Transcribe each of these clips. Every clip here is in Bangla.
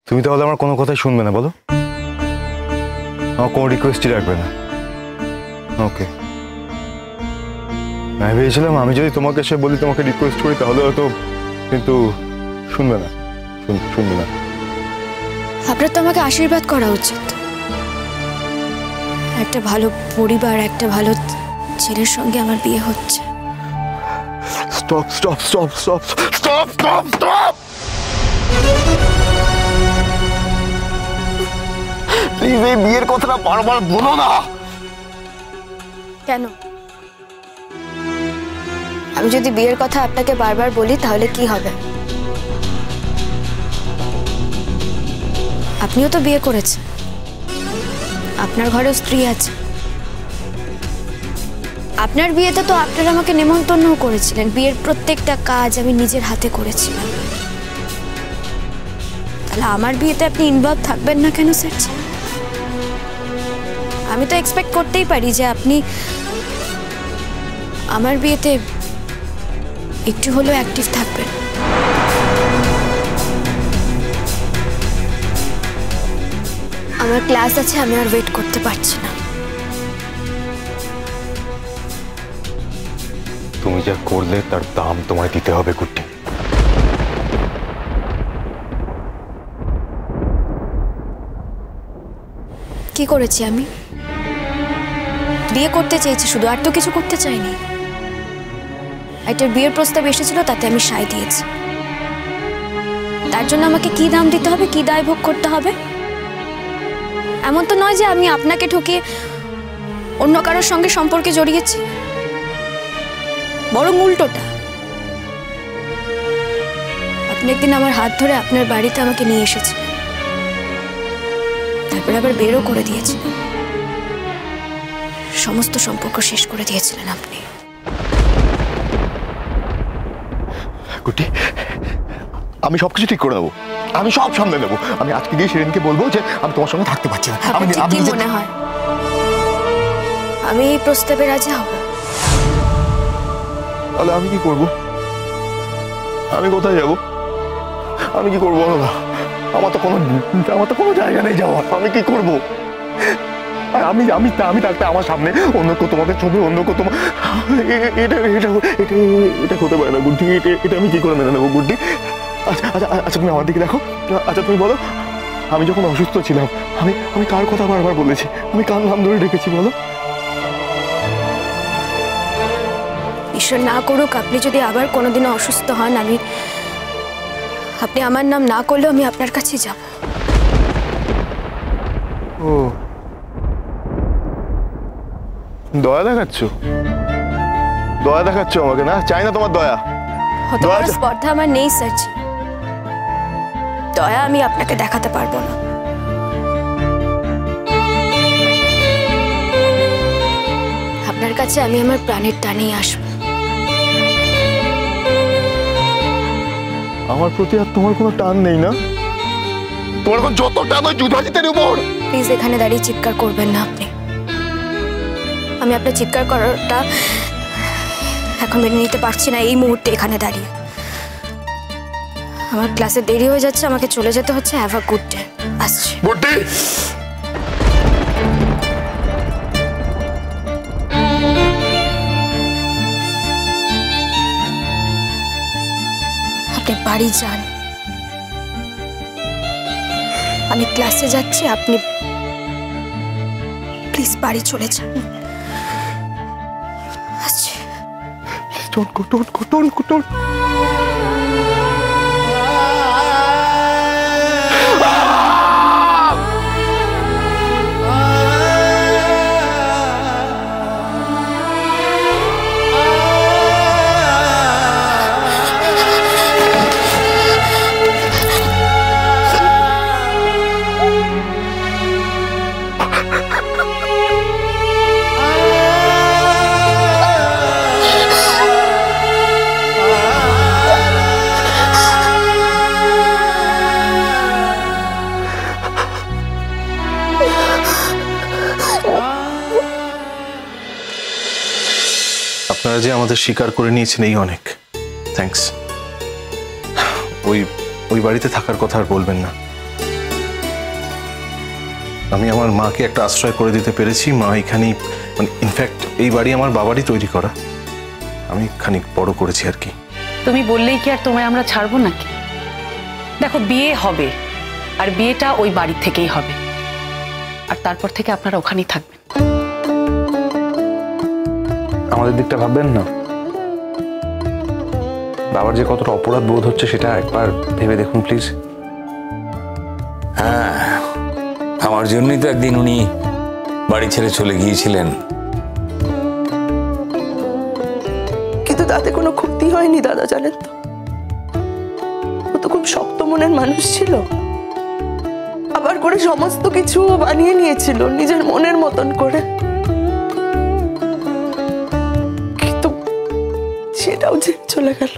তুমি তাহলে আমার কোনো কথাই শুনবে না বলো? আমার কোনো রিকোয়েস্টই রাখবে না? ওকে। আমি ভেবেছিলাম আমি যদি তোমাকে এসে বলি, তোমাকে রিকোয়েস্ট করি, তাহলে হয়তো, কিন্তু শুনবে না, শুনবে না। আপনার তো আমাকে আশীর্বাদ করা উচিত। একটা ভালো পরিবার, একটা ভালো ছেলের সঙ্গে আমার বিয়ে হচ্ছে। Stop stop stop stop stop stop stop! Please এই বিয়ের কথাটা বারবার বলো না। কেন? আমি যদি বিয়ের কথা আপনাকে বারবার বলি তাহলে কি হবে? আপনিও তো বিয়ে করেছেন, আপনার ঘরেও স্ত্রী আছে। আপনার বিয়েতে তো আপনারা আমাকে নেমন্তন্নও করেছিলেন। বিয়ের প্রত্যেকটা কাজ আমি নিজের হাতে করেছিলাম। তাহলে আমার বিয়েতে আপনি ইনভলভ থাকবেন না কেন স্যার? আমি তো এক্সপেক্ট করতেই পারি যে আপনি আমার বিয়েতে একটু হলেও অ্যাক্টিভ থাকবেন। আমার ক্লাস আছে, আমি আর ওয়েট করতে পারছি না। তুমি যা করলে তার দাম তোমায় দিতে হবে গুড্ডি। কি করেছি আমি? বিয়ে করতে চেয়েছি শুধু, আর তো কিছু করতে চাইনি। একটা বিয়ের প্রস্তাব এসেছিল, তাতে আমি সায় দিয়েছি। তার জন্য আমাকে কি দাম দিতে হবে, কি দায় ভোগ করতে হবে? এমন তো নয় যে আমি আপনাকে ঠকিয়ে অন্য কারোর সঙ্গে সম্পর্কে জড়িয়েছি, বরং উল্টোটা। আপনি একদিন আমার হাত ধরে আপনার বাড়িতে আমাকে নিয়ে এসেছিলেন, তারপরে আবার বেরও করে দিয়েছিলেন। সমস্ত সম্পর্ক শেষ করে দিয়েছিলেন আপনি। গুড্ডি, আমি সবকিছু ঠিক করে নেবো, আমি সব সামনে নেবো। আমি আজকে গিয়ে শিরিনকে বলবো যে আমি তোমার সঙ্গে থাকতে পারছি না। কি মনে হয় আমি এই প্রস্তাবে রাজি হব? তাহলে আমি কি করবো? আমি কোথায় যাবো? আমি কি করবো বলো না? আমার তো কোনো জায়গা নেই যাওয়ার। আমি কি করবো? আমি আমি আমি থাকতে আমার সামনে অন্য কেউ তোমাকে ছবি, অন্য কেউ তোমার, এটা হতে পারে না গুড্ডি। এটা আমি কি করে মেনে নেবো গুড্ডি? আচ্ছা আচ্ছা আচ্ছা, তুমি আমার দিকে দেখো। আচ্ছা তুমি বলো, আমি যখন অসুস্থ ছিলাম, আমি কার কথা বারবার বলেছি? আমি কার নাম ধরে ডেকেছি বলো? ঈশ্বর না করুক আপনি যদি আবার কোনোদিনও অসুস্থ হন, আপনি আমার নাম না করলেও আমি আপনার কাছে যাব। ও, দয়া দেখাচ্ছ? দয়া দেখাচ্ছ আমাকে? না, চাই না তোমার দয়া। স্পর্ধা আমার নেই স্যারজি। দয়া আমি আপনাকে দেখাতে পারবো না। আপনার কাছে আমি আমার প্রাণের টানেই আসবো। আমার প্রতি আর তোমার কোনো টান নেই না? তোমার কোন যত টান ওই যুধাজিতের উপর। প্লিজ এখানে দাঁড়িয়ে চিৎকার করবেন না আপনি। আমি আপনার চিৎকার করাটা এখন মেনে নিতে পারছি না এই মুহূর্তে এখানে দাঁড়িয়ে। আমার ক্লাসে দেরি হয়ে যাচ্ছে, আমাকে চলে যেতে হচ্ছে। Have a good day. আসছি। বুদ্ধি, আপনি বাড়ি যান, আমি ক্লাসে যাচ্ছি। আপনি প্লিজ বাড়ি চলে যান। আসছি। don't go. আপনারা যে আমাদের স্বীকার করে নিয়েছেন এই অনেক থ্যাঙ্কস। ওই বাড়িতে থাকার কথা আর বলবেন না। আমি আমার মাকে একটা আশ্রয় করে দিতে পেরেছি। মা এখানেই, মানে ইনফ্যাক্ট এই বাড়ি আমার বাবারই তৈরি করা, আমি খানিক বড় করেছি আর কি। তুমি বললেই কি আর তোমায় আমরা ছাড়বো নাকি? দেখো, বিয়ে হবে, আর বিয়েটা ওই বাড়ি থেকেই হবে, আর তারপর থেকে আপনারা ওখানেই থাকবেন। আমাদের দিকটা ভাববেন না? বাবার যে কতটা অপরাধ বোধ হচ্ছে সেটা একবার ভেবে দেখুন প্লিজ। হ্যাঁ, আমার জন্যই তো একদিন উনি বাড়ি ছেড়ে চলে গিয়েছিলেন। কিন্তু তাতে কোনো ক্ষতি হয়নি দাদা, জানেন তো। ও তো খুব শক্ত মনের মানুষ ছিল, আবার করে সমস্ত কিছু বানিয়ে নিয়েছিল নিজের মনের মতন করে, কিন্তু সেটাও যে চলে গেল,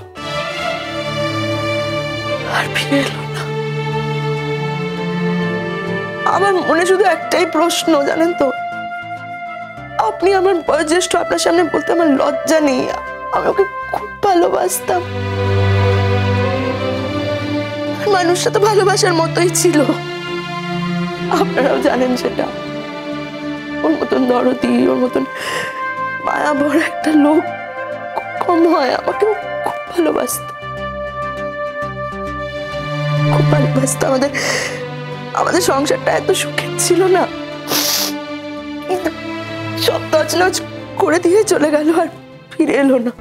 আর ফিরে এলো না। আমার মনে শুধু একটাই প্রশ্ন, জানেন তো, আপনি আমার বয়োজ্যেষ্ঠ, আপনার সামনে বলতে আমার লজ্জা নেই, আমি ওকে খুব ভালোবাসতাম। মানুষটা তো ভালোবাসার মতোই ছিল, আপনারাও জানেন সেটা। ওর মতন দরদি, ওর মতন মায়া ভরা একটা লোক কম হয়। আমাকেও খুব ভালোবাসতাম, খুব ভালোবাসতাম। আমাদের সংসারটা এত সুখের ছিল না, সব তছনছ করে দিয়ে চলে গেল, আর ফিরে এলো না।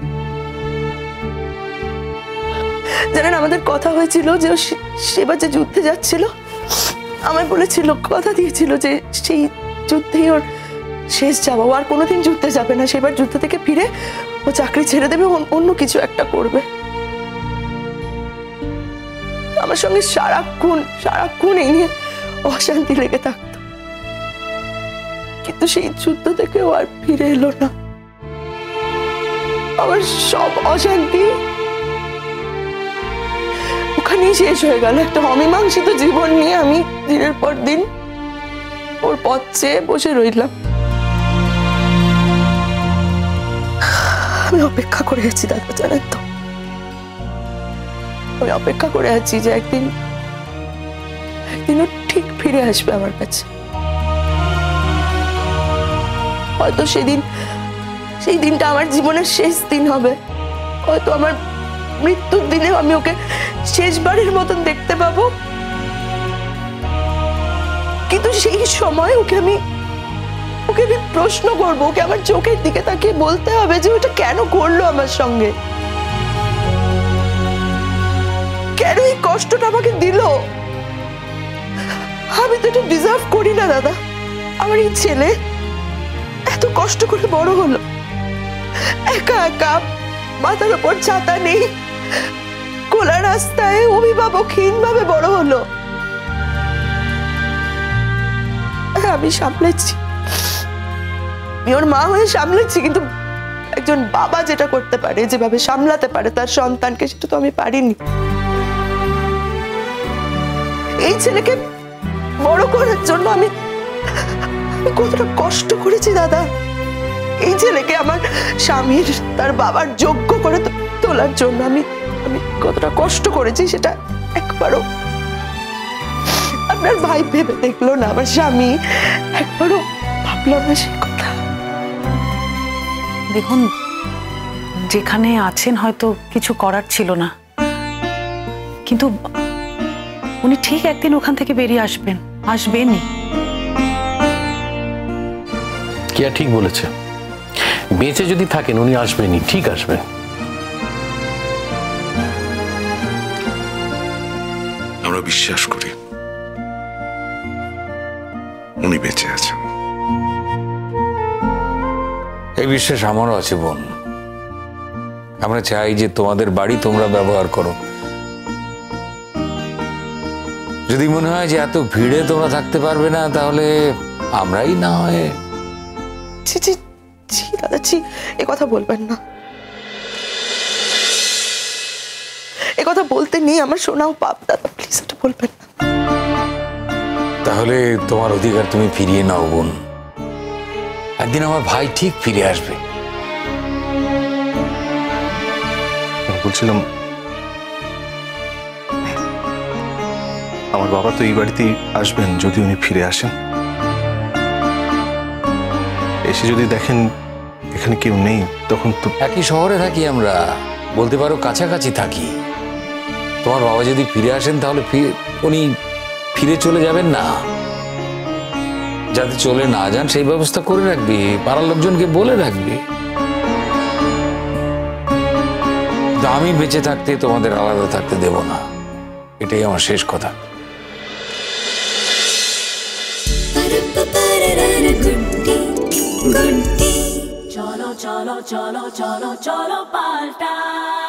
জানেন, আমাদের কথা হয়েছিল যে সেবার যে যুদ্ধে যাচ্ছিল, আমায় বলেছিল, কথা দিয়েছিল যে সেই যুদ্ধেই ওর শেষ যাওয়া, ও আর কোনোদিন যুদ্ধে যাবে না। সেবার যুদ্ধ থেকে ফিরে ও চাকরি ছেড়ে দেবে, অন্য কিছু একটা করবে। আমার সঙ্গে সারাক্ষণ এই নিয়ে অশান্তি লেগে থাকতো, কিন্তু সেই যুদ্ধ থেকে ও আর ফিরে এলো না। আমার সব অশান্তি ওখানেই শেষ হয়ে গেল। একটা অমীমাংসিত জীবন নিয়ে আমি দিনের পর দিন ওর পথ চেয়ে বসে রইলাম। আমি অপেক্ষা করে আছি দাদা, জানেন তো, আমি অপেক্ষা করে আছি যে একদিন ও ঠিক ফিরে আসবে আমার কাছে। হয়তো সেই দিনটা আমার জীবনের শেষ দিন হবে, হয়তো আমার মৃত্যুর দিনে আমি ওকে শেষবারের মতন দেখতে পাবো, কিন্তু সেই সময় ওকে আমি প্রশ্ন করবো, ওকে আমার চোখের দিকে তাকিয়ে বলতে হবে যে ওটা কেন করলো আমার সঙ্গে, কেন এই কষ্টটা আমাকে দিল। আমি তো এটা ডিজার্ভ করি না দাদা। আমার এই ছেলে এত কষ্ট করে বড় হলো, একা একা, মাথার উপর ছাতা নেই, খোলা রাস্তায় অভিভাবকহীন ভাবে বড় হলো। আমি সামলেছি, আমি ওর মা হয়ে সামলেছি, কিন্তু একজন বাবা যেটা করতে পারে, যেভাবে সামলাতে পারে তার সন্তানকে, সেটা তো আমি পারিনি। এই ছেলেকে বড় করার জন্য আমি কতটা কষ্ট করেছি দাদা। এই ছেলেকে আমার স্বামীর, তার বাবার যোগ্য করে তোলার জন্য আমি কতটা কষ্ট করেছি সেটা একবারও আপনার ভাই ভেবে দেখলো না, আমার স্বামী একবারও ভাবলো না সে কথা। দেখুন, যেখানে আছেন হয়তো কিছু করার ছিল না, কিন্তু উনি ঠিক একদিন ওখান থেকে বেরিয়ে আসবেনই। কেয়া ঠিক বলেছে, বেঁচে যদি থাকেন উনি আসবেনই, ঠিক আসবেন। আমরা বিশ্বাস করি উনি বেঁচে আছেন। এই বিশ্বাস আমারও আছে বোন। আমরা চাই যে তোমাদের বাড়ি তোমরা ব্যবহার করো। যদি মনে হয় যে এত ভিড়ে তোমরা থাকতে পারবে না, তাহলে আমরাই না হয়। ছি ছি ছি দাদা, ছি, এ কথা বলবেন না, এ কথা বলতে নেই, আমার শোনাও পাপ দাদা, প্লিজ এটা বলবেন না। তাহলে তোমার অধিকার তুমি ফিরিয়ে নাও বোন। একদিন আমার ভাই ঠিক ফিরে আসবে। বলছিলাম, আমার বাবা তো এই বাড়িতেই আসবেন যদি উনি ফিরে আসেন। এসে যদি দেখেন এখানে কেউ নেই তখন তো একই শহরে থাকি আমরা, বলতে পারো কাছাকাছি থাকি। তোমার বাবা যদি ফিরে আসেন তাহলে উনি ফিরে চলে যাবেন না, যাতে চলে না যান সেই ব্যবস্থা করে রাখবি, পাড়ার লোকজনকে বলে রাখবি। আমি বেঁচে থাকতে তোমাদের আলাদা থাকতে দেব না, এটাই আমার শেষ কথা। চলো চলো চলো চলো চলো পাল্টাই।